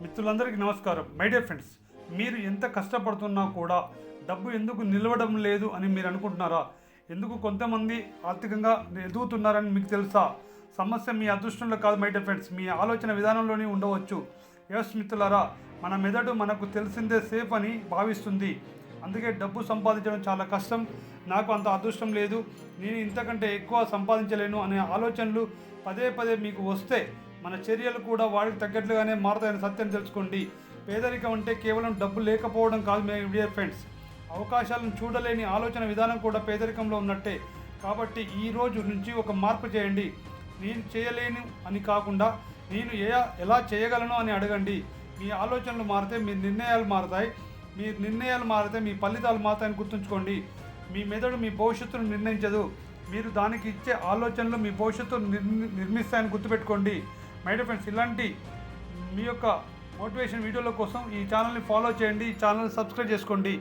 మిత్రులందరికీ నమస్కారం. My dear friends, మీరు ఎంత కష్టపడుతున్నా కూడా డబ్బు ఎందుకు నిలవడం లేదు అని మీరు అనుకుంటున్నారా? ఎందుకు కొంతమంది ఆర్థికంగా ఎదుగుతున్నారని మీకు తెలుసా? సమస్య మీ అదృష్టంలో కాదు మై డియర్ ఫ్రెండ్స్, మీ ఆలోచన విధానంలోనే ఉండవచ్చు. ఎస్ మిత్రులారా, మన మెదడు మనకు తెలిసిందే సేఫ్ అని భావిస్తుంది. అందుకే డబ్బు సంపాదించడం చాలా కష్టం, నాకు అంత అదృష్టం లేదు, నేను ఇంతకంటే ఎక్కువ సంపాదించలేను అనే ఆలోచనలు పదే పదే మీకు వస్తే మన చర్యలు కూడా వాడికి తగ్గట్లుగానే మారుతాయని సత్యం తెలుసుకోండి. పేదరికం అంటే కేవలం డబ్బు లేకపోవడం కాదు మై డియర్ ఫ్రెండ్స్, అవకాశాలను చూడలేని ఆలోచన విధానం కూడా పేదరికంలో ఉన్నట్టే. కాబట్టి ఈ రోజు నుంచి ఒక మార్పు చేయండి. నేను చేయలేను అని కాకుండా నేను ఎలా చేయగలను అని అడగండి. మీ ఆలోచనలు మారితే మీ నిర్ణయాలు మారుతాయి, మీ నిర్ణయాలు మారితే మీ ఫలితాలు మారుతాయని గుర్తుంచుకోండి. మీ మెదడు మీ భవిష్యత్తును నిర్ణయించదు, మీరు దానికి ఇచ్చే ఆలోచనలు మీ భవిష్యత్తును నిర్మిస్తాయని గుర్తుపెట్టుకోండి. మై డియర్ ఫ్రెండ్స్, ఇలాంటి మీ యొక్క మోటివేషన్ వీడియోల కోసం ఈ ఛానల్ని ఫాలో చేయండి, ఈ ఛానల్ని సబ్స్క్రైబ్ చేసుకోండి.